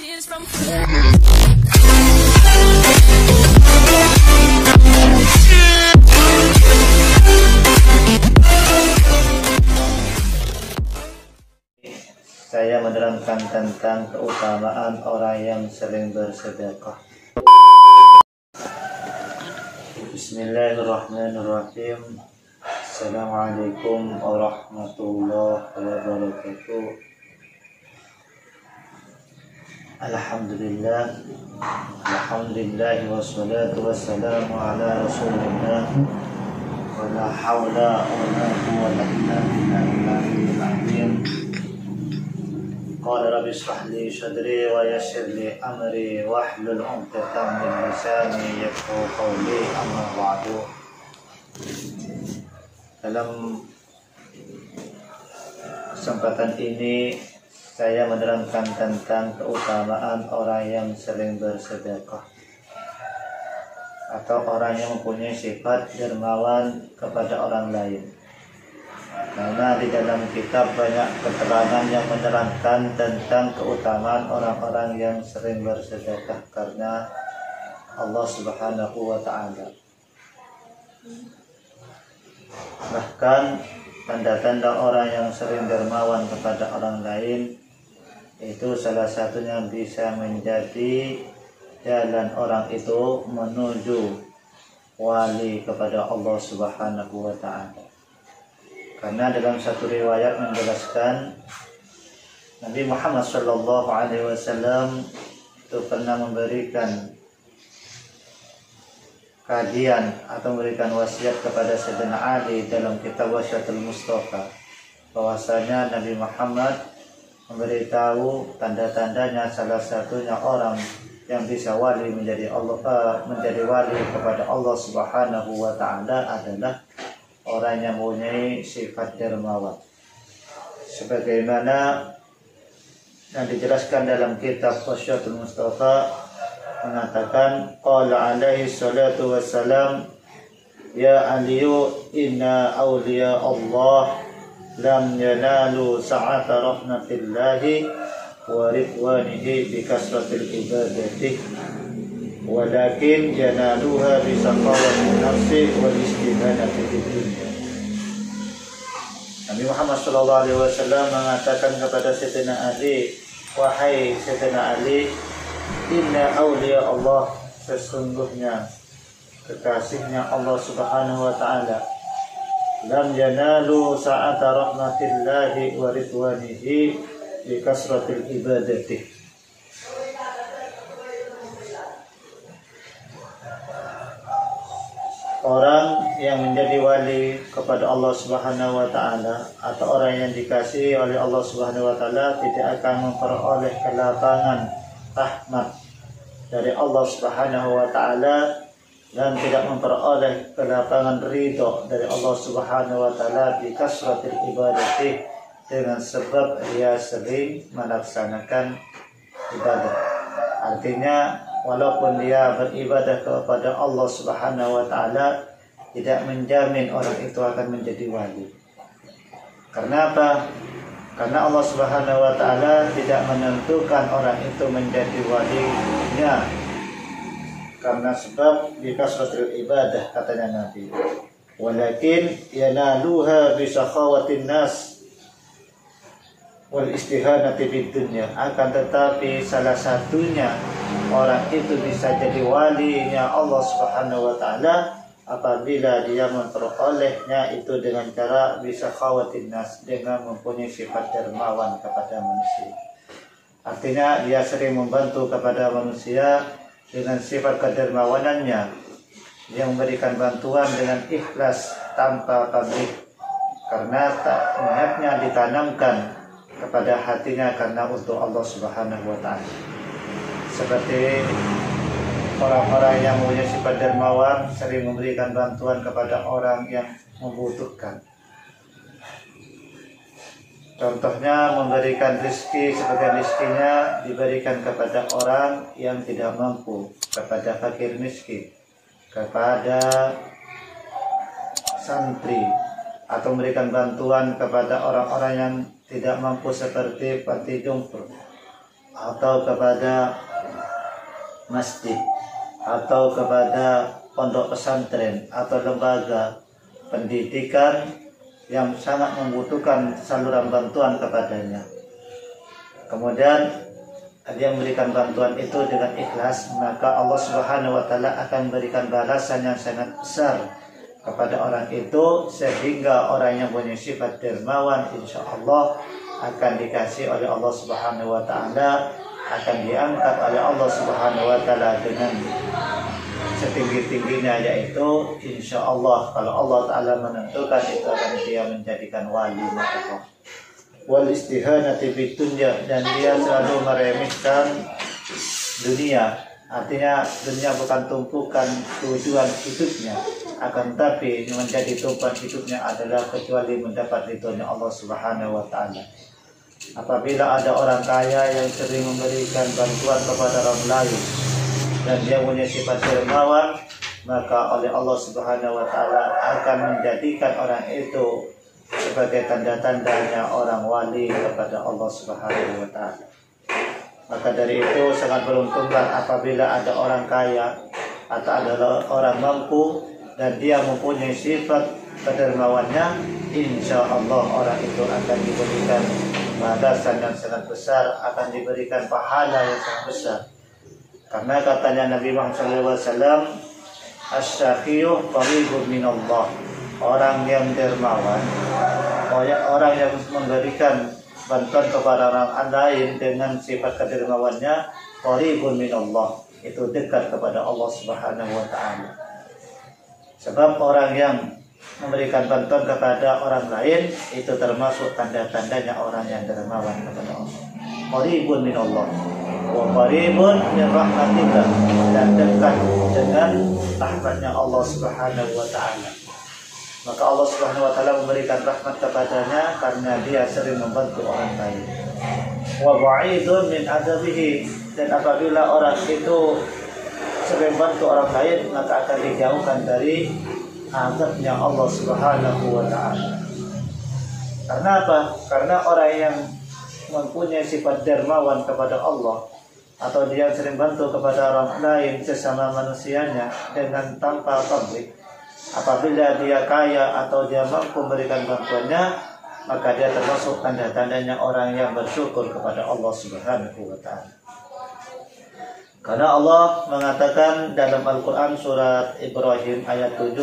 Saya menerangkan tentang keutamaan orang yang sering bersedekah. Bismillahirrahmanirrahim. Assalamualaikum warahmatullahi wabarakatuh. Alhamdulillah wassalatu wassalamu ala rasulillah wa la hawla wa la quwwata illa billahil azim. Qala rabbi ishrah li sadri wa yassir li amri wahlul 'uqdatam min lisani yafqahu qawli, amma ba'du. Dalam kesempatan ini saya menerangkan tentang keutamaan orang yang sering bersedekah atau orang yang mempunyai sifat dermawan kepada orang lain. Karena di dalam kitab banyak keterangan yang menerangkan tentang keutamaan orang-orang yang sering bersedekah karena Allah Subhanahu wa ta'ala. Bahkan tanda-tanda orang yang sering dermawan kepada orang lain itu salah satunya bisa menjadi jalan orang itu menuju wali kepada Allah Subhanahu wa ta'ala. Karena dalam satu riwayat menjelaskan Nabi Muhammad sallallahu alaihi wasallam itu pernah memberikan kajian atau memberikan wasiat kepada Sayyidina Ali dalam kitab Wasyatul Mustafa, bahwasanya Nabi Muhammad memberitahu tanda-tandanya salah satunya orang yang bisa wali menjadi wali kepada Allah Subhanahu wa ta'ala adalah orang yang mempunyai sifat dermawan, sebagaimana yang dijelaskan dalam kitab Wasyatul Mustafa mengatakan qala alaihi salatu wassalam ya aliyu inna awliya Allah lam yanalu sa'ata rahmatillahi wa ridwanihi bi kasratil ibadati walakin yanaluha bi saqawatin nafsi wal istihanati fid dunya. Nabi Muhammad sallallahu alaihi wasallam mengatakan kepada Sayyidina Ali, wahai Sayyidina Ali, inna awliya Allah, sesungguhnya kekasihnya Allah Subhanahu wa ta'ala, lam yanalu sa'ata rahmatillahi wa ridwanihi bi kasratil ibadati. Orang yang menjadi wali kepada Allah Subhanahu wa ta'ala atau orang yang dikasihi oleh Allah Subhanahu wa ta'ala tidak akan memperoleh kelapangan rahmat dari Allah Subhanahu wa ta'ala dan tidak memperoleh kelapangan ridho dari Allah Subhanahu wa ta'ala bi kasratil ibadati, dengan sebab dia sering melaksanakan ibadah. Artinya walaupun dia beribadah kepada Allah Subhanahu wa ta'ala, tidak menjamin orang itu akan menjadi wali. Karena apa? Karena Allah Subhanahu wa ta'ala tidak menentukan orang itu menjadi walinya karena sebab bikasratil ibadah, katanya Nabi. Walakin yanaluha bisakhawatin nas wal istihanati fid dunya. Akan tetapi salah satunya orang itu bisa jadi walinya Allah Subhanahu wa ta'ala apabila dia memperolehnya itu dengan cara bisa khawatin nas, dengan mempunyai sifat dermawan kepada manusia. Artinya dia sering membantu kepada manusia dengan sifat kedermawanannya, dia memberikan bantuan dengan ikhlas tanpa pamrih, karena niatnya ditanamkan kepada hatinya karena untuk Allah Subhanahu wa ta'ala. Seperti orang-orang yang mempunyai sifat dermawan sering memberikan bantuan kepada orang yang membutuhkan. Contohnya memberikan rezeki sebagai rezekinya diberikan kepada orang yang tidak mampu, kepada fakir miskin, kepada santri, atau memberikan bantuan kepada orang-orang yang tidak mampu seperti panti jompo, atau kepada masjid atau kepada pondok pesantren atau lembaga pendidikan yang sangat membutuhkan saluran bantuan kepadanya, kemudian dia memberikan bantuan itu dengan ikhlas, maka Allah Subhanahu wa taala akan berikan balasan yang sangat besar kepada orang itu, sehingga orang yang punya sifat dermawan insya Allah akan dikasih oleh Allah Subhanahu wa taala, akan diangkat oleh Allah Subhanahu wa taala dengan setinggi-tingginya, yaitu insya Allah kalau Allah taala menentukan itu akan dia menjadikan wali Allah. Wal istihanati bidunya, dan dia selalu meremehkan dunia, artinya dunia bukan tumpukan tujuan hidupnya, akan tapi menjadi tumpuan hidupnya adalah kecuali mendapat ridhonya Allah Subhanahu wa taala. Apabila ada orang kaya yang sering memberikan bantuan kepada orang lain dan dia punya sifat dermawan, maka oleh Allah Subhanahu wa taala akan menjadikan orang itu sebagai tanda-tandanya orang wali kepada Allah Subhanahu wa taala. Maka dari itu sangat beruntunglah apabila ada orang kaya atau ada orang mampu dan dia mempunyai sifat kedermawannya, insya Allah orang itu akan diberikan balasan yang sangat besar, akan diberikan pahala yang sangat besar. Karena katanya Nabi Muhammad SAW, "Asy-syaqiyyu qaribun minallah." Orang yang dermawan, orang yang memberikan bantuan kepada orang lain dengan sifat kedermawannya, qaribun minallah, itu dekat kepada Allah Subhanahu wa taala. Sebab orang yang memberikan bantuan kepada orang lain itu termasuk tanda-tandanya orang yang dermawan kepada Allah. Qaribun minallah wa qaribun min rahmatillah, dan dekat dengan rahmatnya Allah Subhanahu wa taala. Maka Allah Subhanahu wa taala memberikan rahmat kepadanya karena dia sering membantu orang lain. Wa ba'idun min adzabihi, dan apabila orang itu sering membantu orang lain, maka akan dijauhkan dari azabnya Allah Subhanahu wa taala. Karena apa? Karena orang yang mempunyai sifat dermawan kepada Allah atau dia sering bantu kepada orang lain sesama manusianya dengan tanpa pamrih, apabila dia kaya atau dia mampu memberikan bantuannya, maka dia termasuk tanda-tandanya orang yang bersyukur kepada Allah Subhanahu wa taala. Karena Allah mengatakan dalam Al-Qur'an surat Ibrahim ayat 7,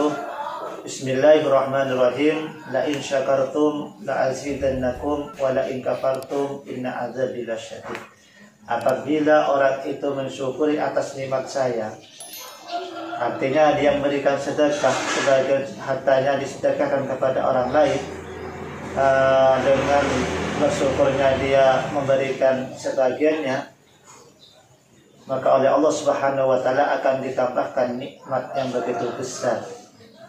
Bismillahirrahmanirrahim, la in syakartum la azidannakum wa la in kafartum inna azabi lasyadid. Apabila orang itu mensyukuri atas nikmat saya, artinya dia memberikan sedekah, sebagian hartanya disedekahkan kepada orang lain, dengan bersyukurnya dia memberikan sebagiannya, maka oleh Allah Subhanahu wa taala akan ditambahkan nikmat yang begitu besar.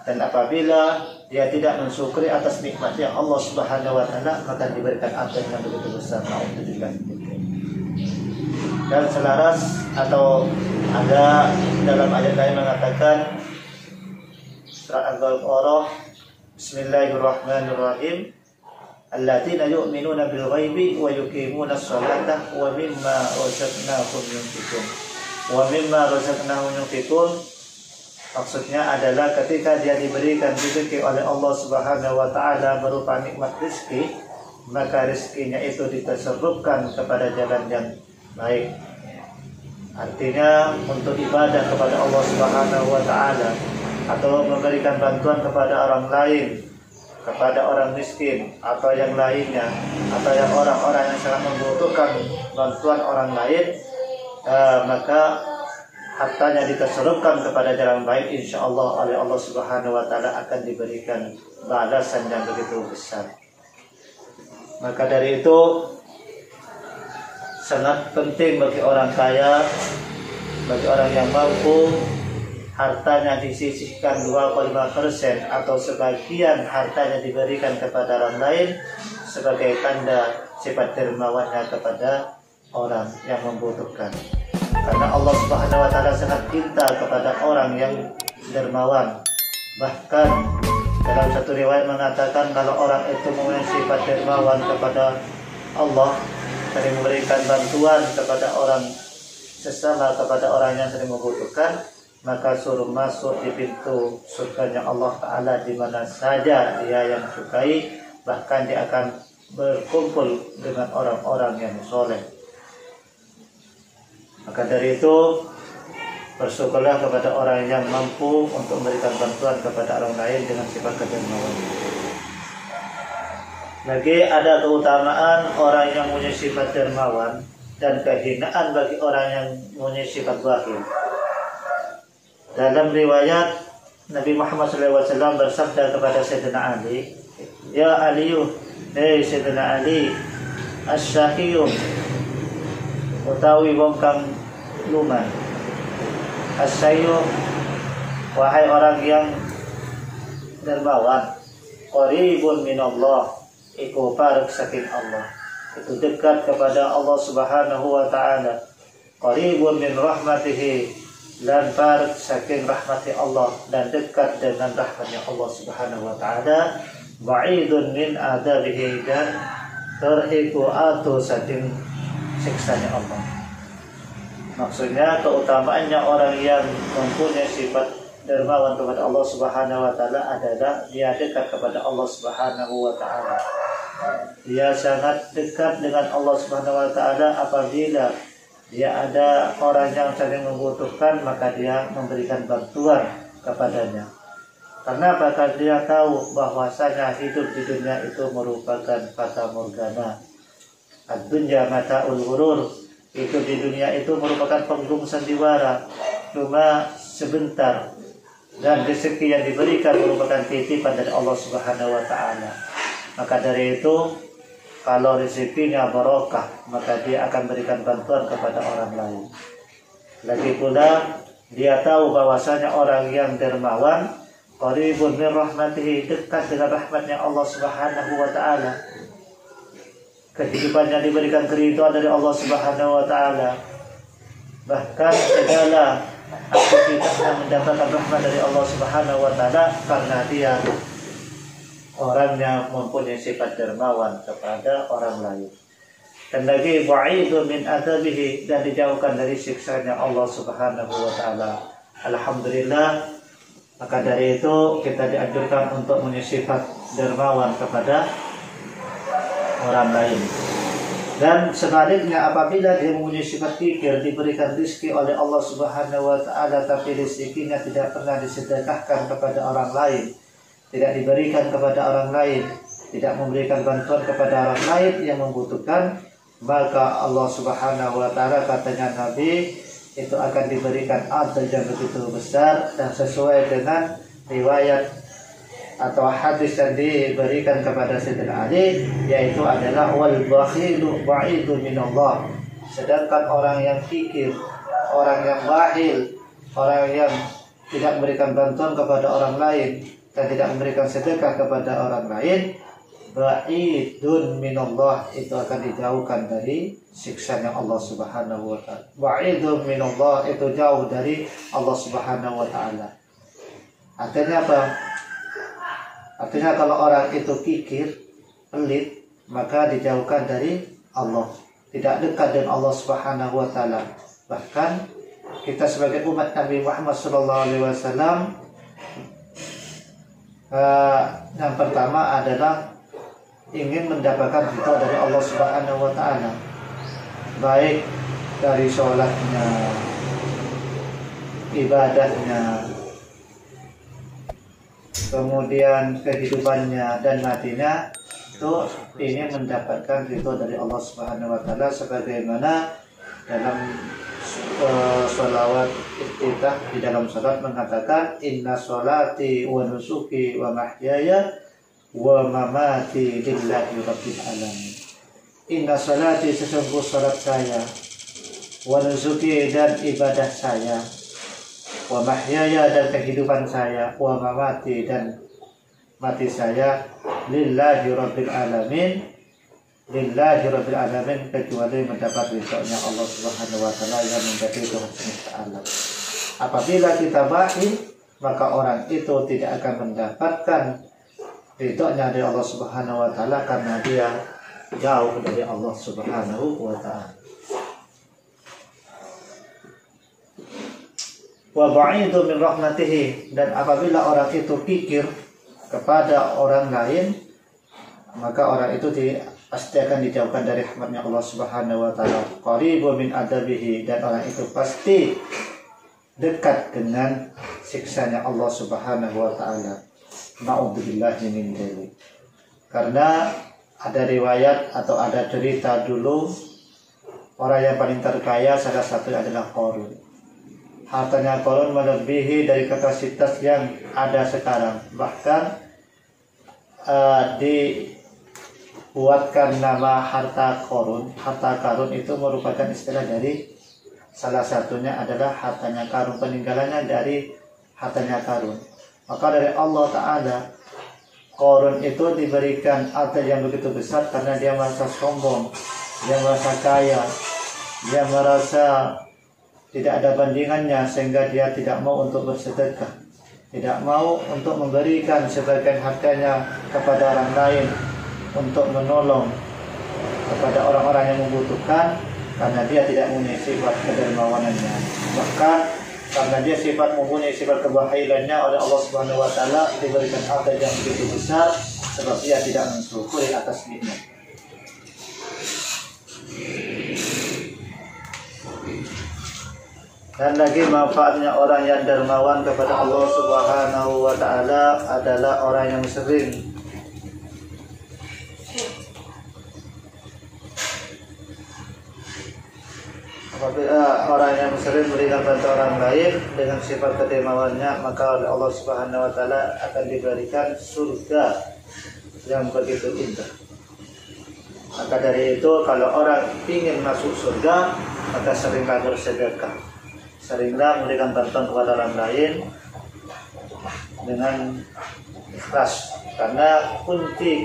Dan apabila dia tidak mensyukuri atas nikmatnya Allah Subhanahu wa taala, maka diberikan azab yang begitu besar. Dan selaras atau ada dalam ayat lain mengatakan surat Al-Baqarah, Bismillahirrahmanirrahim, alladzina yu'minuna bil ghaibi wa yuqimuna ash-sholata wa mimma razaqnahum yunfiqun. Wa mimma razaqnahum yunfiqun, maksudnya adalah ketika dia diberikan rezeki oleh Allah Subhanahu wa taala berupa nikmat rezeki, maka rezekinya itu ditasarrufkan kepada jalan yang baik. Artinya untuk ibadah kepada Allah Subhanahu wa taala atau memberikan bantuan kepada orang lain, kepada orang miskin atau yang lainnya, atau yang orang-orang yang sangat membutuhkan bantuan orang lain, maka hartanya ditasarrufkan kepada jalan baik, insya Allah oleh Allah Subhanahu wa taala akan diberikan balasan yang begitu besar. Maka dari itu sangat penting bagi orang kaya, bagi orang yang mampu, hartanya disisihkan 2,5% atau sebagian hartanya diberikan kepada orang lain sebagai tanda sifat dermawannya kepada orang yang membutuhkan. Karena Allah Subhanahu wa taala sangat cinta kepada orang yang dermawan. Bahkan dalam satu riwayat mengatakan kalau orang itu mempunyai sifat dermawan kepada Allah, saling memberikan bantuan kepada orang sesama, kepada orang yang saling membutuhkan, maka suruh masuk di pintu surganya Allah Ta'ala di mana saja dia yang sukai, bahkan dia akan berkumpul dengan orang-orang yang soleh. Maka dari itu bersyukurlah kepada orang yang mampu untuk memberikan bantuan kepada orang lain dengan sifat kedermawan. Lagi ada keutamaan orang yang punya sifat dermawan dan kehinaan bagi orang yang punya sifat bakhil. Dalam riwayat Nabi Muhammad SAW bersabda kepada Sayyidina Ali, "Ya Aliyu, hei Sayyidina Ali, as-syahiyum utawi wong kang luman. As-syahiyum, wahai orang yang dermawan, qaribun minallah, iku parek saking Allah, itu dekat kepada Allah Subhanahu wa Ta'ala. Qaribun min rahmatihi, dan parek saking rahmati Allah, dan dekat dengan rahmatnya Allah Subhanahu wa Ta'ala. Ba'idun min adabihi, dan terhiku atau saking siksanya Allah. Maksudnya keutamaannya orang yang mempunyai sifat dermawan kepada Allah Subhanahu wa Ta'ala adalah dia dekat kepada Allah Subhanahu wa Ta'ala. Dia sangat dekat dengan Allah Subhanahu wa Ta'ala. Apabila dia ada orang yang saling membutuhkan, maka dia memberikan bantuan kepadanya. Karena bakal dia tahu bahwasanya hidup di dunia itu merupakan fata morgana. Ad-dunya mata'ul ghurur. Hidup di dunia itu merupakan panggung sandiwara, cuma sebentar, dan rezeki yang diberikan merupakan titipan dari Allah Subhanahu wa Ta'ala. Maka dari itu, kalau rezekinya barokah, maka dia akan berikan bantuan kepada orang lain. Lagi pula dia tahu bahwasanya orang yang dermawan qaribun min rahmatihi, dekat dengan rahmatnya Allah Subhanahu wa Ta'ala. Kehidupannya diberikan keridhaan dari Allah Subhanahu wa Ta'ala. Bahkan segala aktivitasnya mendapatkan rahmat dari Allah Subhanahu wa Ta'ala karena dia orangnya mempunyai sifat dermawan kepada orang lain. Dan lagi ba'idun min adabihi, dan dijauhkan dari siksanya Allah Subhanahu wa Ta'ala. Alhamdulillah, maka dari itu kita dianjurkan untuk punya sifat dermawan kepada orang lain. Dan sebaliknya, apabila dia mempunyai sifat kikir, diberikan rezeki oleh Allah Subhanahu wa Ta'ala, tapi rezekinya tidak pernah disedekahkan kepada orang lain, tidak diberikan kepada orang lain, tidak memberikan bantuan kepada orang lain yang membutuhkan, maka Allah Subhanahu wa Ta'ala, katanya Nabi, itu akan diberikan adil yang begitu besar. Dan sesuai dengan riwayat atau hadis yang diberikan kepada Sayyidina Ali, yaitu adalah wal bakhilu ba'idun minallah. Sedangkan orang yang kikir, orang yang bakhil, orang yang tidak memberikan bantuan kepada orang lain dan tidak memberikan sedekah kepada orang lain, ba'idun minallah, itu akan dijauhkan dari siksanya Allah Subhanahu wa Ta'ala. Ba'idun minallah, itu jauh dari Allah Subhanahu wa Ta'ala. Artinya apa? Artinya kalau orang itu kikir, pelit, maka dijauhkan dari Allah, tidak dekat dengan Allah Subhanahu wa Ta'ala. Bahkan kita sebagai umat Nabi Muhammad SAW, yang pertama adalah ingin mendapatkan ridha dari Allah Subhanahu wa Ta'ala, baik dari sholatnya, ibadahnya, kemudian kehidupannya dan matinya, itu ingin mendapatkan ridho dari Allah Subhanahu wa Ta'ala, sebagaimana dalam sholawat iftitah di dalam salat mengatakan, inna sholati wa nusuki wa mahyaya wa mamati lillahi rabbil alamin. Inna sholati, sesungguh salat saya, wa nusuki, dan ibadah saya, wa mahyaya, dan kehidupan saya, wa mamati, dan mati saya, lillahi rabbil alamin, lillahi rabbil alamin, kecuali mendapat ridhonya Allah Subhanahu wa Ta'ala yang menjadi Tuhan semesta alam. Apabila kita bakhil, maka orang itu tidak akan mendapatkan ridhonya dari Allah Subhanahu wa Ta'ala, karena dia jauh dari Allah Subhanahu wa ta'ala. Wa ba'idu min rahmatihi, dan apabila orang itu pikir kepada orang lain, maka orang itu pasti akan dijauhkan dari rahmatnya Allah Subhanahu wa ta'ala. Qaribu min adabihi, dan orang itu pasti dekat dengan siksanya Allah Subhanahu wa ta'ala. Na'udzubillahi min dzalik. Karena ada riwayat atau ada cerita dulu, orang yang paling terkaya salah satu adalah Qarun. Hartanya Qarun melebihi dari kapasitas yang ada sekarang. Bahkan dibuatkan nama harta Qarun. Harta Qarun itu merupakan istilah dari salah satunya adalah hartanya Qarun, peninggalannya dari hartanya Qarun. Maka dari Allah Ta'ala, Qarun itu diberikan harta yang begitu besar karena dia merasa sombong, dia merasa kaya, dia merasa tidak ada bandingannya, sehingga dia tidak mau untuk bersedekah, tidak mau untuk memberikan sebagian hartanya kepada orang lain, untuk menolong kepada orang-orang yang membutuhkan, karena dia tidak mempunyai sifat kedermawanannya. Bahkan karena dia sifat mempunyai sifat kebakhailannya, oleh Allah Subhanahu wa ta'ala diberikan harta yang begitu besar, sebab dia tidak mensyukuri atas nikmat. Dan lagi manfaatnya orang yang dermawan kepada Allah Subhanahu wa ta'ala adalah orang yang sering apabila orang yang sering memberikan bantuan orang lain dengan sifat kedermawannya, maka oleh Allah Subhanahu wa ta'ala akan diberikan surga yang begitu indah. Maka dari itu, kalau orang ingin masuk surga, maka seringlah bersedekah, seringlah memberikan bantuan kepada orang lain dengan ikhlas. Karena kunci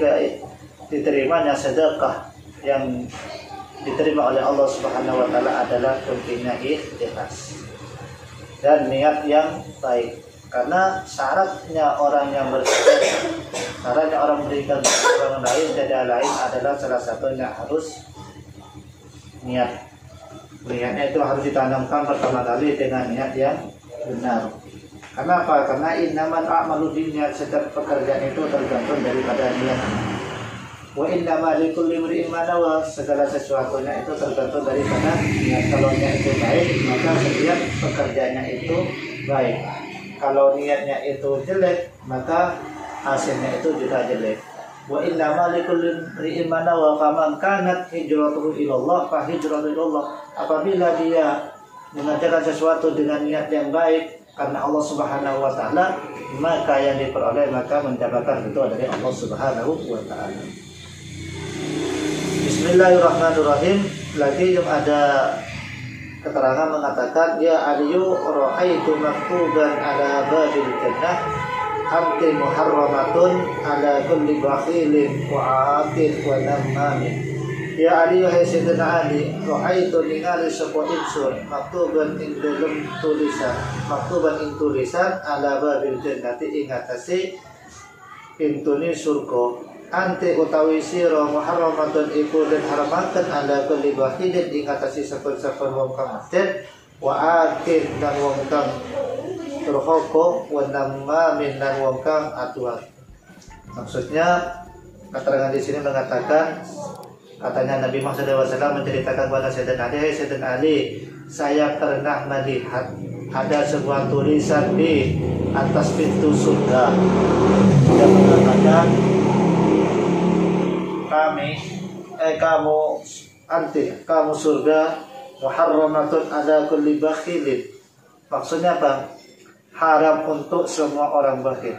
diterimanya sedekah yang diterima oleh Allah Subhanahu wa ta'ala adalah kuncinya ikhlas dan niat yang baik. Karena syaratnya orang yang bersedekah, syaratnya orang memberikan orang lain tidak lain adalah salah satunya harus niat. Niatnya itu harus ditanamkan pertama kali dengan niat yang benar. Kenapa? Karena innamal a'malu binniyat, setiap pekerjaan itu tergantung daripada niat. Wa innama likulli imri'in ma nawa, segala sesuatunya itu tergantung daripada niat. Kalau niat itu baik, maka setiap pekerjaannya itu baik. Kalau niatnya itu jelek, maka hasilnya itu juga jelek. Wa innama likulli imri'in ma nawa, faman kanat hijratuhu ilallah fa hijratuhu ilallah. Apabila dia mengerjakan sesuatu dengan niat yang baik karena Allah Subhanahu wa ta'ala, maka yang diperoleh maka mendapatkan itu dari Allah Subhanahu wa ta'ala. Bismillahirrahmanirrahim. Lagi yang ada keterangan mengatakan, ya aliyu ra'aitu maktuban ala babil jannah hamti muharramatun ala kulli bakhilin wa aqid wa namamin. Ya aliyu hai sayyidina Ali, ra'aitu ningali sebuah insun maktuban ing dalam tulisan, maktuban ing tulisan ala babil jannati ing atase pintune surga. Ante utawi sira muharramatun iku den haramaken ala kulli bakhilin ing atase saben-saben wong kang medhit wa aqid dan wong kang turhoko wa namamin dan wong kang atuan. Maksudnya keterangan di sini mengatakan, katanya Nabi Muhammad SAW menceritakan kepada Sayyidina Ali, hey Sayyidina Ali, saya pernah melihat ada sebuah tulisan di atas pintu surga yang mengatakan, kamu surga muharramatun ala kulli bakhilin. Maksudnya apa? Haram untuk semua orang bakhil.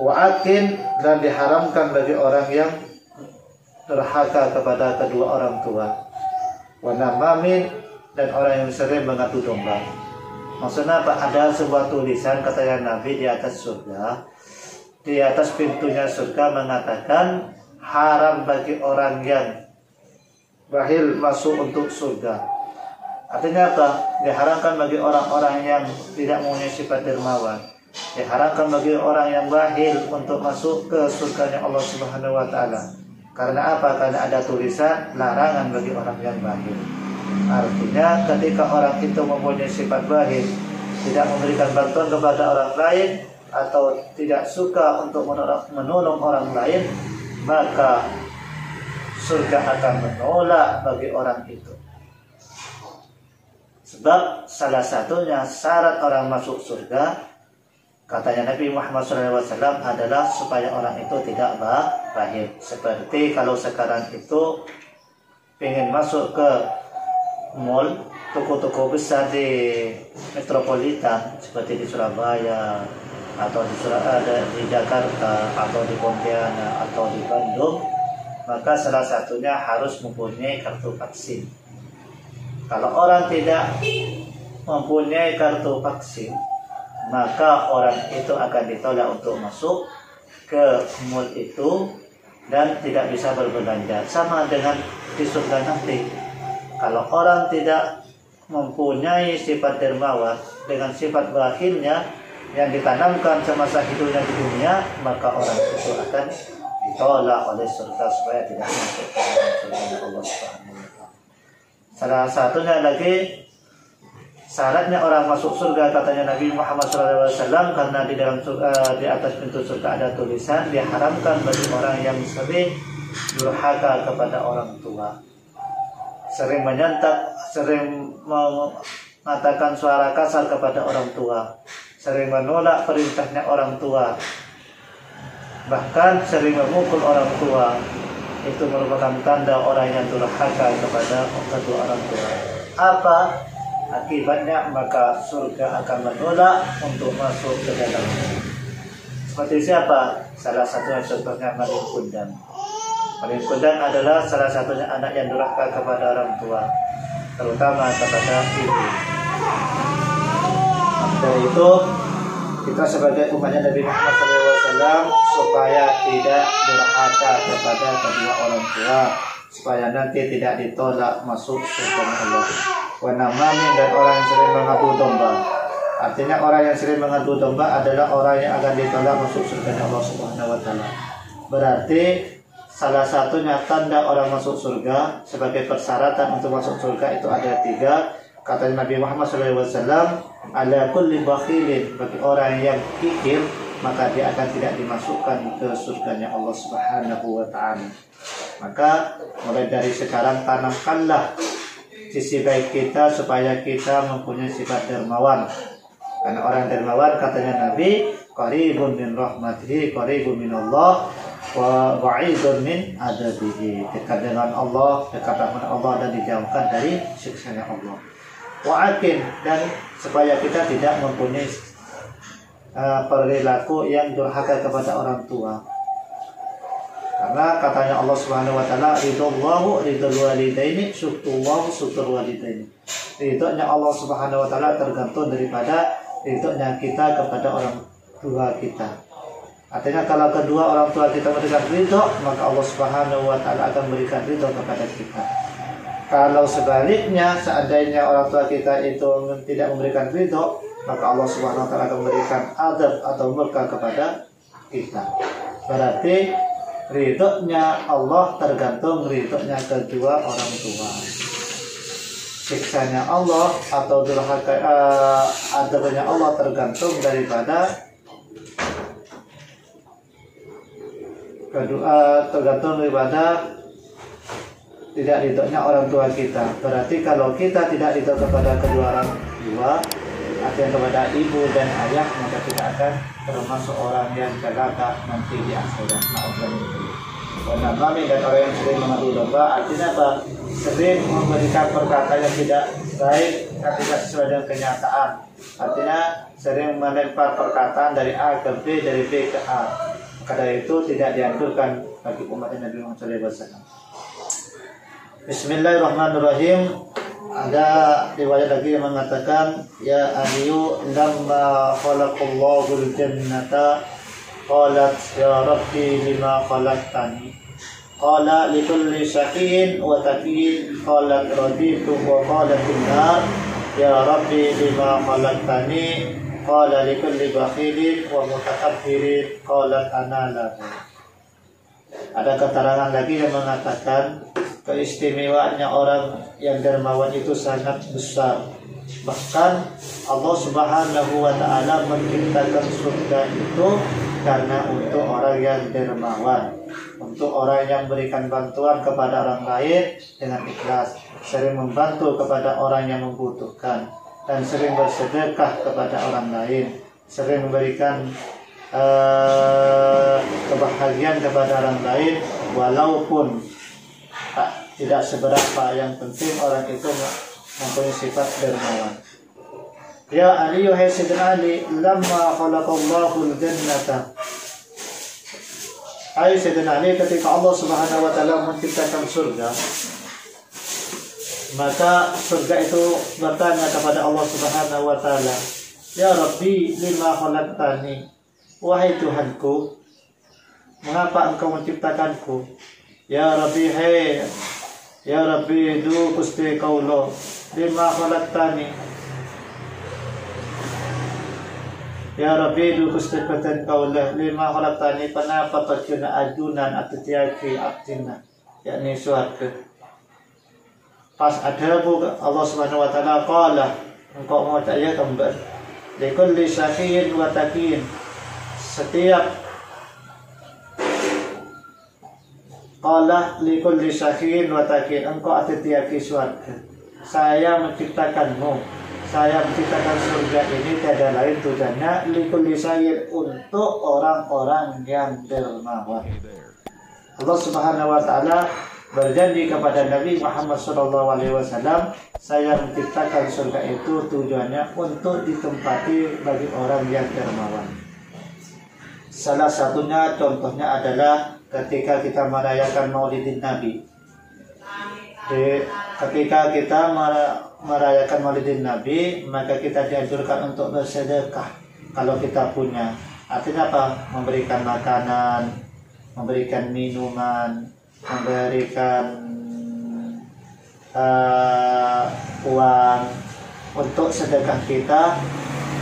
Wa'akin, dan diharamkan bagi orang yang durhaka kepada kedua orang tua. Wa namamin, dan orang yang sering mengadu domba. Maksudnya apa? Ada sebuah tulisan kata Nabi di atas surga, di atas pintunya surga mengatakan haram bagi orang yang bakhil masuk untuk surga. Artinya apa? Diharamkan bagi orang-orang yang tidak mempunyai sifat dermawan. Diharamkan bagi orang yang bakhil untuk masuk ke surganya Allah Subhanahu wa ta'ala. Karena apa? Karena ada tulisan larangan bagi orang yang bakhil. Artinya ketika orang itu mempunyai sifat bakhil, tidak memberikan bantuan kepada orang lain atau tidak suka untuk menolong orang lain, maka surga akan menolak bagi orang itu. Sebab salah satunya syarat orang masuk surga, katanya Nabi Muhammad SAW, adalah supaya orang itu tidak bakhil. Seperti kalau sekarang itu ingin masuk ke mall, toko-toko besar di metropolitan seperti di Surabaya atau di Jakarta atau di Pontianak atau di Bandung, maka salah satunya harus mempunyai kartu vaksin. Kalau orang tidak mempunyai kartu vaksin, maka orang itu akan ditolak untuk masuk ke mall itu dan tidak bisa berbelanja. Sama dengan di surga nanti. Kalau orang tidak mempunyai sifat dermawan dengan sifat bakhilnya yang ditanamkan semasa hidupnya di dunia, maka orang itu akan ditolak oleh surga supaya tidak masuk ke dalam surga Allah Subhanahu wa taala. Salah satunya lagi syaratnya orang masuk surga, katanya Nabi Muhammad SAW, karena di dalam surga, di atas pintu surga ada tulisan diharamkan bagi orang yang sering durhaka kepada orang tua, sering menyentak, sering mengatakan suara kasar kepada orang tua, sering menolak perintahnya orang tua, bahkan sering memukul orang tua. Itu merupakan tanda orang yang durhaka kepada kedua orang tua. Apa akibatnya? Maka surga akan menolak untuk masuk ke dalamnya. Seperti siapa? Salah satunya contohnya Maling Kundang. Maling Kundang adalah salah satunya anak yang durhaka kepada orang tua, terutama kepada ibu. Dari itu kita sebagai umatnya Nabi Muhammad SAW supaya tidak durhaka kepada kedua orang tua, supaya nanti tidak ditolak masuk surga Allah. Wanamani, dan orang yang sering mengadu domba. Artinya orang yang sering mengadu domba adalah orang yang akan ditolak masuk surga Allah Subhanahu wa taala. Berarti salah satunya tanda orang masuk surga sebagai persyaratan untuk masuk surga itu ada 3. Kata Nabi Muhammad SAW, ala kulli bakhilin, bagi orang yang kikir maka dia akan tidak dimasukkan ke surganya Allah Subhanahu wa taala. Maka mulai dari sekarang tanamkanlah sisi baik kita supaya kita mempunyai sifat dermawan. Karena orang dermawan, katanya Nabi, qaribun min rahmatihi, qaribun min Allah, wa ba'idun min adabihi. Dekat dengan Allah, dekat dengan Allah, dan dijauhkan dari siksanya Allah. Wa'akin, dan supaya kita tidak mempunyai perilaku yang durhaka kepada orang tua. Karena katanya Allah Subhanahu wa taala, ridallahu ridal walidaini, syukrullahu syukur walidaini. Ridhonya Allah Subhanahu wa taala tergantung daripada ridhonya kita kepada orang tua kita. Artinya kalau kedua orang tua kita memberikan ridho, maka Allah Subhanahu wa taala akan memberikan ridho kepada kita. Kalau sebaliknya, seandainya orang tua kita itu tidak memberikan ridho, maka Allah Subhanahu wa taala akan memberikan adab atau murka kepada kita. Berarti ridhonya Allah tergantung ridhonya kedua orang tua. Siksanya Allah atau durhaka adabnya Allah tergantung daripada tidak ridhonya orang tua kita. Berarti kalau kita tidak ridho kepada kedua orang tua, artinya kepada ibu dan ayah, maka kita akan termasuk orang yang celaka nanti di akhirat. Karena kami dan orang yang sering mengadu domba, artinya apa? Sering memberikan perkataan yang tidak baik ketika sesuai dengan kenyataan. Artinya sering melempar perkataan dari A ke B, dari B ke A. Karena itu tidak dianjurkan bagi umat Nabi Muhammad SAW. Bismillahirrahmanirrahim. Ada riwayat lagi yang mengatakan, ya Aliyu lamma khalaqallahu al-jannata qalat ya Rabbi lima khalaqtani, qala likulli syaqiyyin wa taqiyyin, qalat raditu, wa qalat an-nar ya Rabbi lima khalaqtani, qala likulli bakhilin wa mutakabbirin, qalat ana lahu. Ada keterangan lagi yang mengatakan keistimewaannya orang yang dermawan itu sangat besar. Bahkan Allah Subhanahu wa Ta'ala menciptakan surga itu karena untuk orang yang dermawan, untuk orang yang berikan bantuan kepada orang lain dengan ikhlas, sering membantu kepada orang yang membutuhkan, dan sering bersedekah kepada orang lain, sering memberikan kebahagiaan kepada orang lain, walaupun tidak seberapa, yang penting orang itu mempunyai sifat dermawan. Ya Ali, wahai Sayyidina Ali, lamma khalaqallahu al-jannata. Hai Sayyidina Ali, ketika Allah Subhanahu wa Ta'ala menciptakan surga, maka surga itu bertanya kepada Allah Subhanahu wa Ta'ala, Ya Rabbi, lima khalaqtani. Wahai Tuhanku, mengapa engkau menciptakanku? Ya Rabbi, hai Ya Rabbi, du Gusti Kaulo, lima khalaqtani. Ya Rabbi, du Gusti Kaulo, lima khalaqtani, kenapa tajuna adunan atau tiaki aktina, yakni suarga. Pas ada Allah Subhanahu wa Ta'ala qala, engkau mau tanya kembali, likulli syakiyin wa taqiyin, setiap qala likulli syakiyin wa taqiyin, engkau ada tiaki suarga. Saya menciptakanmu, saya menciptakan surga ini tiada lain tujuannya likulli syakiyin, untuk orang-orang yang dermawan. Allah Subhanahu wa Ta'ala berjanji kepada Nabi Muhammad SAW, saya menciptakan surga itu tujuannya untuk ditempati bagi orang yang dermawan. Salah satunya, contohnya adalah ketika kita merayakan Maulidin Nabi. Ketika kita merayakan Maulidin Nabi, maka kita dianjurkan untuk bersedekah kalau kita punya. Artinya apa? Memberikan makanan, memberikan minuman, memberikan uang untuk sedekah kita.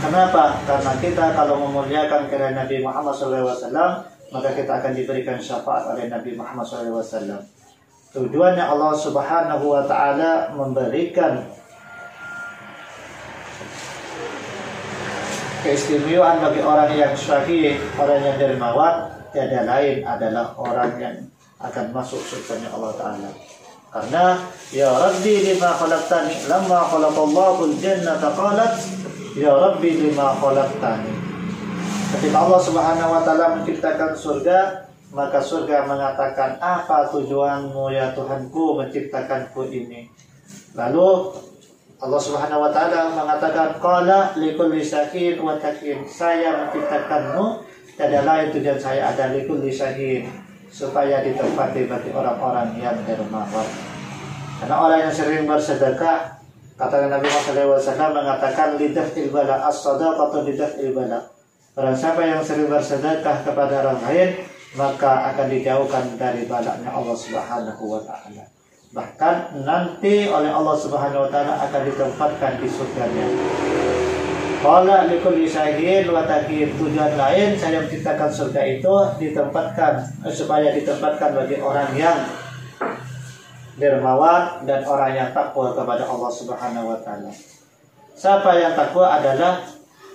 Kenapa? Karena kita kalau memuliakan karya Nabi Muhammad SAW, maka kita akan diberikan syafaat oleh Nabi Muhammad SAW. Tujuannya Allah Subhanahu wa Ta'ala memberikan keistimewaan bagi orang yang syahid, orang yang dermawan, tiada lain adalah orang yang akan masuk surganya Allah Ta'ala. Karena ya Rabbi lima khalaqtani, lamma khalaqallahu al-jannata qalat ya Rabbi lima khalaqtani. Ketika Allah Subhanahu wa Ta'ala menciptakan surga, maka surga mengatakan, apa tujuanmu ya Tuhanku menciptakanku ini? Lalu Allah Subhanahu wa Ta'ala mengatakan, qala likulli syakin wa takin, saya menciptakanmu, tiada lain tujuan saya ada likulli syakin, supaya ditempati bagi orang-orang yang dermawan. Karena orang yang sering bersedekah, kata Nabi Muhammad SAW mengatakan, lidaf'il bala, as-sadaqatu lidaf'il bala. Barang siapa yang sering bersedekah kepada orang lain, maka akan dijauhkan dari balaknya Allah Subhanahu wa Ta'ala. Bahkan nanti oleh Allah Subhanahu wa Ta'ala akan ditempatkan di surganya. Qala likulli syahid wa takin, tujuan lain saya menciptakan surga itu ditempatkan supaya ditempatkan bagi orang yang dermawan dan orang yang takwa kepada Allah Subhanahu wa Ta'ala. Siapa yang takwa adalah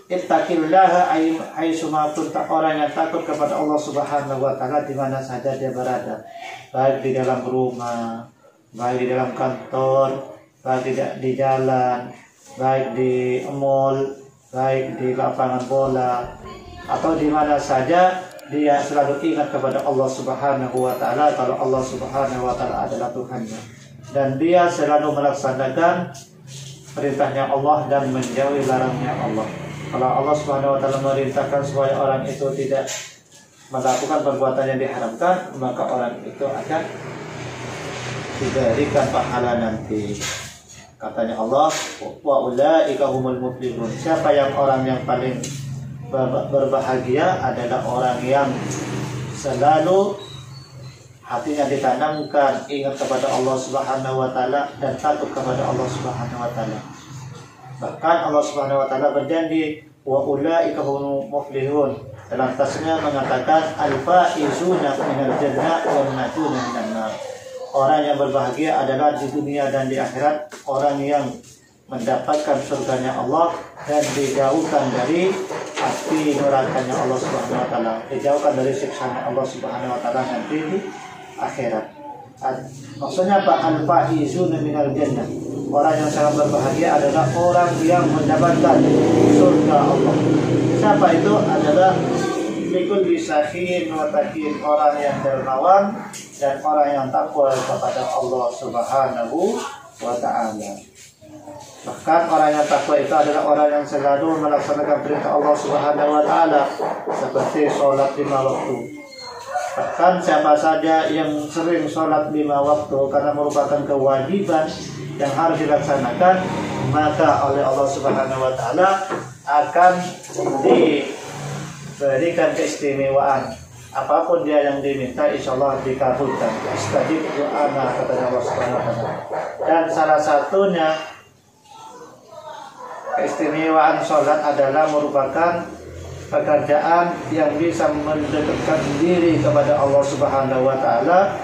ittaqillaha aitsuma kunta, orang yang takut kepada Allah Subhanahu wa Ta'ala di mana saja dia berada, baik di dalam rumah, baik di dalam kantor, baik di jalan, baik di mall, baik di lapangan bola, atau di mana saja dia selalu ingat kepada Allah Subhanahu wa Ta'ala, kalau Allah Subhanahu wa Ta'ala adalah Tuhannya, dan dia selalu melaksanakan perintahnya Allah dan menjauhi larangnya Allah. Kalau Allah Subhanahu wa Ta'ala merintahkan supaya orang itu tidak melakukan perbuatan yang diharamkan, maka orang itu akan diberikan pahala nanti. Katanya Allah, wa ulaika humul muflihun. Siapa yang orang yang paling berbahagia adalah orang yang selalu hatinya ditanamkan ingat kepada Allah Subhanahu wa Ta'ala dan takut kepada Allah Subhanahu wa Ta'ala. Bahkan Allah Subhanahu wa Ta'ala berjanji, wa ulaika humul muflihun. Dalam tasnya mengatakan al-faizuna minal jannah wal najuna minan nar. Orang yang berbahagia adalah di dunia dan di akhirat, orang yang mendapatkan surganya Allah dan dijauhkan dari api nerakanya Allah Subhanahu wa taala, dijauhkan dari siksanya Allah Subhanahu wa taala nanti di akhirat. Maksudnya apa? Al-faizuna minal jannah. Orang yang sangat berbahagia adalah orang yang mendapatkan surga Allah. Siapa itu? Adalah likul bisahin wa takin, orang yang dermawan dan orang yang takwa kepada Allah Subhanahu wa taala. Bahkan orang yang takwa itu adalah orang yang selalu melaksanakan perintah Allah Subhanahu wa taala seperti sholat 5 waktu. Bahkan siapa saja yang sering sholat 5 waktu karena merupakan kewajiban yang harus dilaksanakan, maka oleh Allah Subhanahu wa taala akan diberikan keistimewaan. Apapun dia yang diminta, insya Allah dikabulkan. Istajib doana, kata Allah Subhanahu wa taala. Dan salah satunya keistimewaan sholat adalah merupakan pekerjaan yang bisa mendekatkan diri kepada Allah Subhanahu wa taala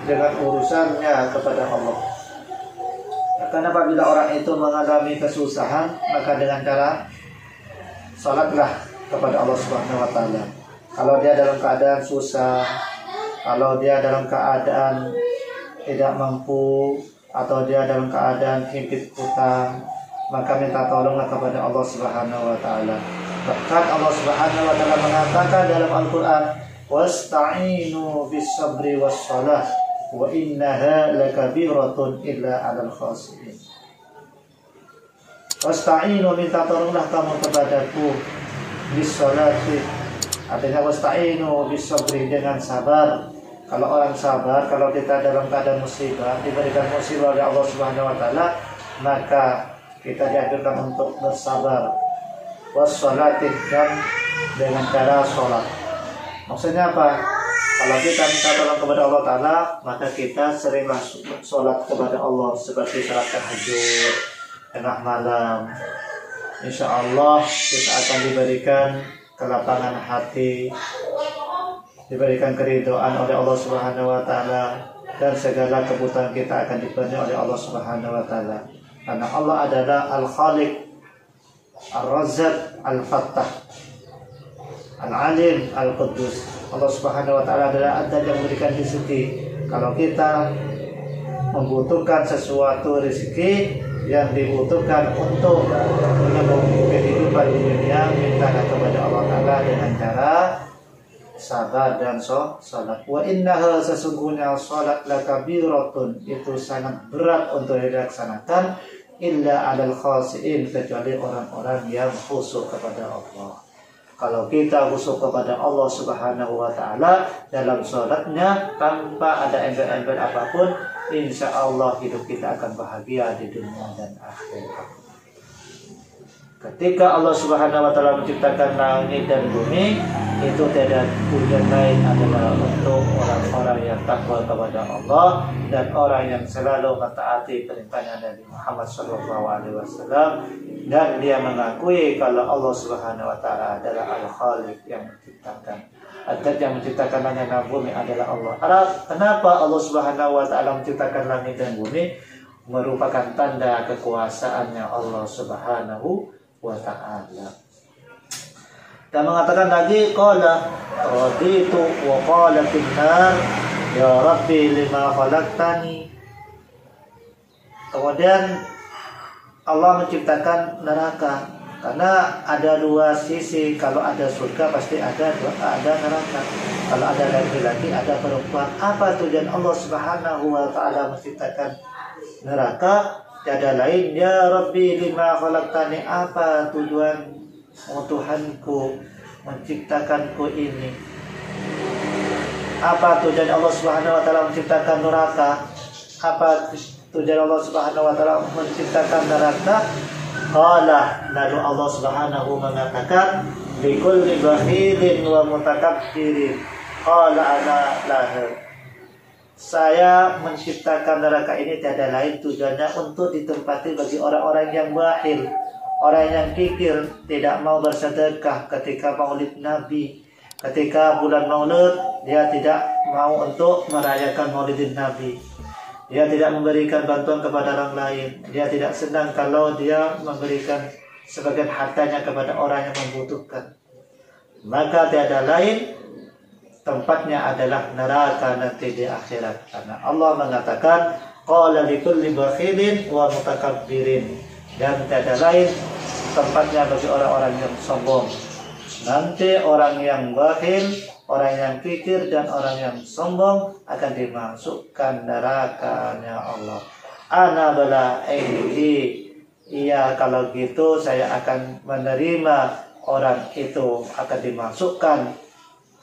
dengan urusannya kepada Allah. Karena apabila orang itu mengalami kesusahan, maka dengan cara sholatlah kepada Allah Subhanahu wa taala. Kalau dia dalam keadaan susah, kalau dia dalam keadaan tidak mampu, atau dia dalam keadaan himpit hutang, maka minta tolonglah kepada Allah Subhanahu wa taala. Bahkan Allah Subhanahu wa taala mengatakan dalam Al-Qur'an, "Wasta'inu bis-sabri was-shalah wa innaha lakabiratun illa 'alal khashiyin." Wasta'inu, minta tolonglah kamu kepadaku, bis-shalati, artinya wasta'inu bis-sabri, dengan sabar. Kalau orang sabar, kalau kita dalam keadaan musibah, diberikan musibah oleh Allah Subhanahu wa taala, maka kita dianjurkan untuk bersabar. Wassalatin, dan dengan cara sholat. Maksudnya apa? Kalau kita minta tolong kepada Allah Ta'ala, maka kita seringlah sholat kepada Allah, seperti sholat tahajud, tengah malam. Insya Allah kita akan diberikan kelapangan hati, diberikan keridhaan oleh Allah Subhanahu wa taala, dan segala kebutuhan kita akan dipenuhi oleh Allah Subhanahu wa taala. Karena Allah adalah Al-Khaliq, Ar-Razzaq, Al-Fattah, Al-Alim, Al-Quddus. Allah Subhanahu wa taala adalah Adzat yang memberikan rezeki. Kalau kita membutuhkan sesuatu rezeki yang dibutuhkan untuk menyambung kehidupan di dunia, mintalah kepada Allah taala dengan cara sabar dan salat. Wa innaha, sesungguhnya salat lakabiratun, itu sangat berat untuk dilaksanakan, illa 'alal khashiin, kecuali orang-orang yang khusyuk kepada Allah. Kalau kita khusyuk kepada Allah Subhanahu wa taala dalam salatnya tanpa ada embel-embel apapun, insya Allah hidup kita akan bahagia di dunia dan akhirat. Ketika Allah Subhanahu wa taala menciptakan langit dan bumi, itu tidak tujuan lain adalah untuk orang-orang yang takwa kepada Allah dan orang yang selalu mentaati perintahnya Nabi Muhammad SAW, dan dia mengakui kalau Allah Subhanahu wa taala adalah Al-Khaliq yang menciptakan. Adzat yang menciptakan langit dan bumi adalah Allah. Kenapa Allah Subhanahu wa taala menciptakan langit dan bumi? Merupakan tanda kekuasaannya Allah Subhanahu wa ta'ala. Dan mengatakan lagi, qala raditu wa qala finnar ya rabbi lima khalaqtani. Kemudian Allah menciptakan neraka, karena ada dua sisi. Kalau ada surga pasti ada neraka. Kalau ada laki-laki ada perempuan. Apa tujuan Allah Subhanahu wa ta'ala menciptakan neraka? Tiada lain, ya Rabbi lima khalaqtani, apa tujuan Tuhanku menciptakanku ini? Apa tujuan Allah Subhanahu wa taala menciptakan neraka? Apa tujuan Allah Subhanahu wa taala menciptakan neraka? Qala, lalu Allah Subhanahu mengatakan, bi kulli bakhilin wa mutakabbirin qala ana lahu. Saya menciptakan neraka ini tiada lain tujuannya untuk ditempati bagi orang-orang yang bakhil, Orang yang kikir tidak mau bersedekah ketika maulid Nabi, ketika bulan maulid dia tidak mau untuk merayakan maulidin Nabi. Dia tidak memberikan bantuan kepada orang lain. Dia tidak senang kalau dia memberikan sebagian hartanya kepada orang yang membutuhkan. Maka tiada lain tempatnya adalah neraka nanti di akhirat. Karena Allah mengatakan qala likulli bakhilin wa mutakabbirin. Dan tiada lain tempatnya bagi orang-orang yang sombong. Nanti orang yang bakhil, orang yang kikir dan orang yang sombong akan dimasukkan nerakanya Allah. Ana bala iya, kalau gitu saya akan menerima orang itu akan dimasukkan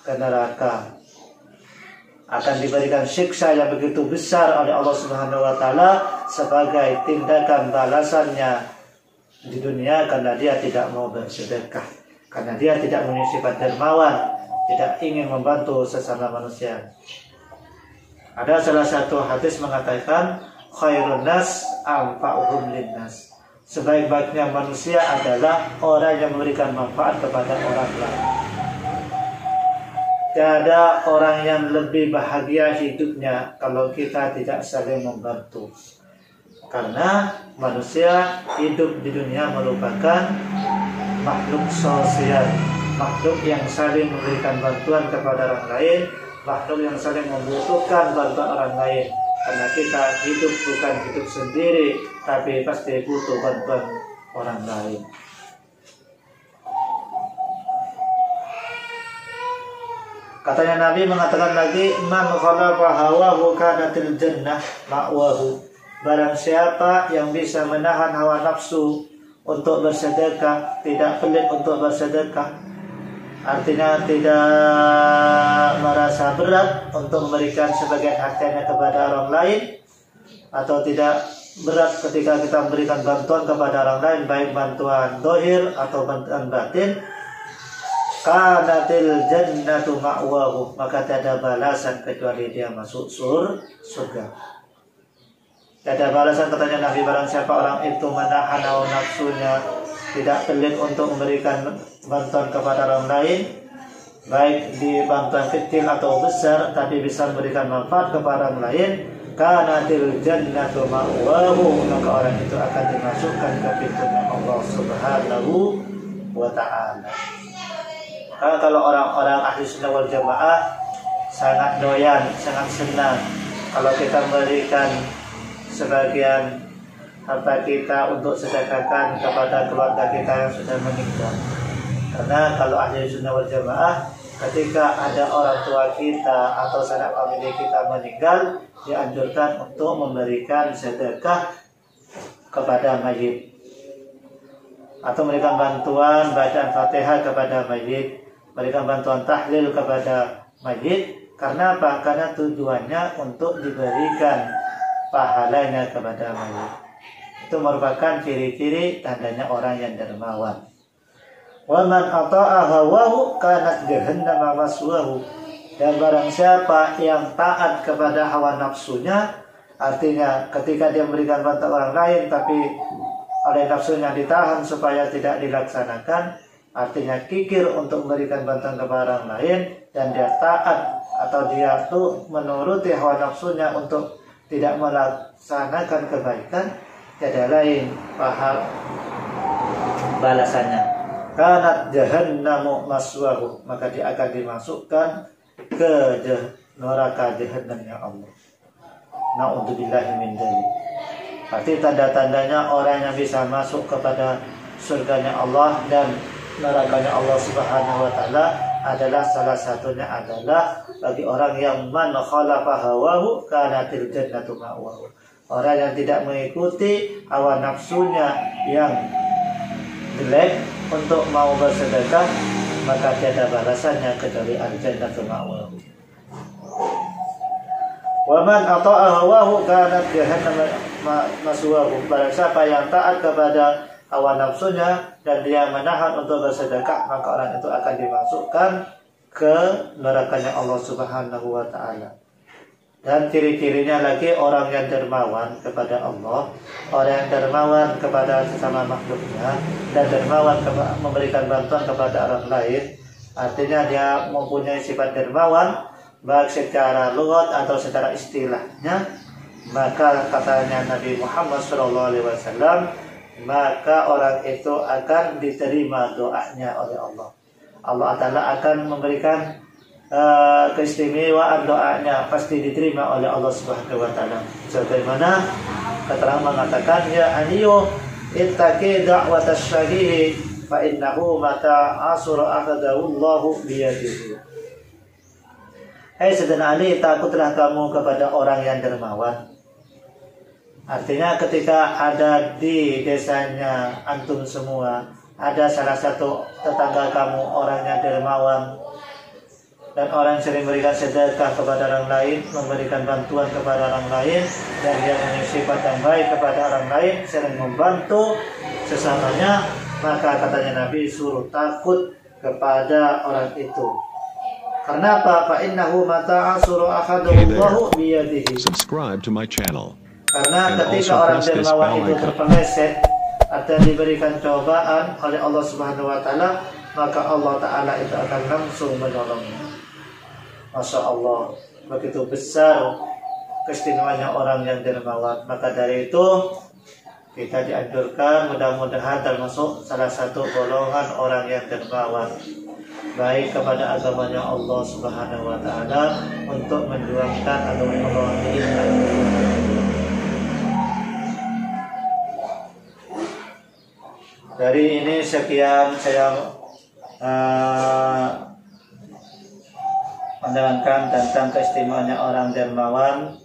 ke neraka, akan diberikan siksa yang begitu besar oleh Allah Subhanahu wa taala sebagai tindakan balasannya di dunia karena dia tidak mau bersedekah, karena dia tidak memiliki sifat dermawan, tidak ingin membantu sesama manusia. Ada salah satu hadis mengatakan khairun nas anfa'uhum linnas. Sebaik-baiknya manusia adalah orang yang memberikan manfaat kepada orang lain. Tiada orang yang lebih bahagia hidupnya kalau kita tidak saling membantu. Karena manusia hidup di dunia merupakan makhluk sosial, makhluk yang saling memberikan bantuan kepada orang lain, makhluk yang saling membutuhkan bantuan orang lain. Karena kita hidup bukan hidup sendiri, tapi pasti butuh bantuan orang lain. Katanya Nabi mengatakan lagi, man khalafa hawahu kanatil jannah ma'wahu. Barang siapa yang bisa menahan hawa nafsu untuk bersedekah, tidak pelit untuk bersedekah, artinya tidak merasa berat untuk memberikan sebagian hartanya kepada orang lain, atau tidak berat ketika kita memberikan bantuan kepada orang lain, baik bantuan dohir atau bantuan batin, kanatil jannatu ma'wahu, maka tiada balasan kecuali dia masuk surga. Tiada balasan, katanya Nabi, barang siapa orang itu menahan hawa nafsunya, tidak pelit untuk memberikan bantuan kepada orang lain, baik di bantuan kecil atau besar, tapi bisa memberikan manfaat kepada orang lain, kanatil jannatu ma'wahu, maka orang itu akan dimasukkan ke pintunya Allah Subhanahu wa ta'ala. Kalau orang-orang ahli sunnah wal jamaah sangat doyan, sangat senang kalau kita memberikan sebagian harta kita untuk sedekahkan kepada keluarga kita yang sudah meninggal. Karena kalau ahli sunnah wal jamaah, ketika ada orang tua kita atau sanak famili kita meninggal, dianjurkan untuk memberikan sedekah kepada mayit, atau memberikan bantuan bacaan Fatihah kepada mayit, memberikan bantuan tahlil kepada mayit. Karena apa? Karena tujuannya untuk diberikan pahalanya kepada mayit. Itu merupakan ciri-ciri tandanya orang yang dermawan. Wa man ata'a hawahu kanat jahannam maswahu. Dan barang siapa yang taat kepada hawa nafsunya, artinya ketika dia memberikan bantuan orang lain tapi oleh nafsunya ditahan supaya tidak dilaksanakan, artinya kikir untuk memberikan bantuan kepada orang lain, dan dia taat atau dia tuh menuruti hawa nafsunya untuk tidak melaksanakan kebaikan, tiada lain pahal balasannya. Kanat jahannamu maswahu, maka dia akan dimasukkan ke neraka jahannamnya Allah. Na'udzubillahi min dzalik. Arti tanda-tandanya orang yang bisa masuk kepada surganya Allah dan nerakanya Allah Subhanahu wa taala adalah, salah satunya adalah bagi orang yang man khalafa hawahu kanatil jannatu ma'wahu. Orang yang tidak mengikuti hawa nafsunya yang jelek untuk mau bersedekah, maka tiada balasannya kecuali al-jannatu ma'wahu. Wa man ata'a hawahu kanat jahannam maswahu. Barang siapa yang taat kepada hawa nafsunya dan dia menahan untuk bersedekah, maka orang itu akan dimasukkan ke nerakanya Allah Subhanahu wa taala. Dan ciri-cirinya lagi orang yang dermawan kepada Allah, orang yang dermawan kepada sesama makhluknya, dan dermawan memberikan bantuan kepada orang lain. Artinya dia mempunyai sifat dermawan, baik secara lughat atau secara istilahnya. Maka katanya Nabi Muhammad SAW, maka orang itu akan diterima doanya oleh Allah. Allah Ta'ala akan memberikan keistimewaan doanya, pasti diterima oleh Allah Subhanahu wa Ta'ala. Sebagaimana keterangan mengatakan, ya Aliyu ittaqi da'watas syahih fa innahu mata asura akhadahu Allahu biyadihi. Hai Sayyidina Ali, takutlah kamu kepada orang yang dermawan. Artinya ketika ada di desanya antum semua, ada salah satu tetangga kamu orang yang dermawan dan orang yang sering memberikan sedekah kepada orang lain, memberikan bantuan kepada orang lain, dan dia memiliki sifat yang baik kepada orang lain, sering membantu sesamanya, maka katanya Nabi suruh takut kepada orang itu. Karena apa? Fa innahu mata asuru akhadallahu biyadihi. Subscribe to my channel. Karena ketika orang dermawan itu terpeleset atau diberikan cobaan oleh Allah Subhanahu wa Ta'ala, maka Allah Ta'ala itu akan langsung menolongnya. Masya Allah, begitu besar keistimewaannya orang yang dermawan. Maka dari itu kita dianjurkan mudah-mudahan termasuk salah satu golongan orang yang dermawan, baik kepada agamanya Allah Subhanahu wa Ta'ala, untuk menjuangkan agama Allah ini. Dari ini sekian saya menerangkan tentang keistimewaannya orang dermawan.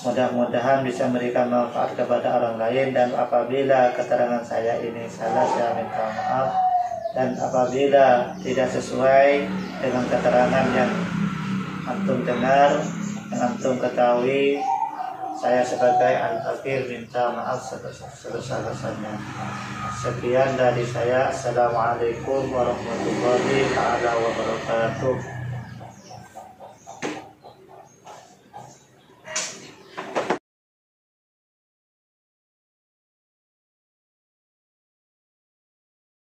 Mudah-mudahan bisa memberikan manfaat kepada orang lain, dan apabila keterangan saya ini salah, saya minta maaf. Dan apabila tidak sesuai dengan keterangan yang antum dengar, yang antum ketahui, saya sebagai al-fakir minta maaf sebesar-besarnya. Sekian dari saya. Assalamualaikum warahmatullahi wabarakatuh.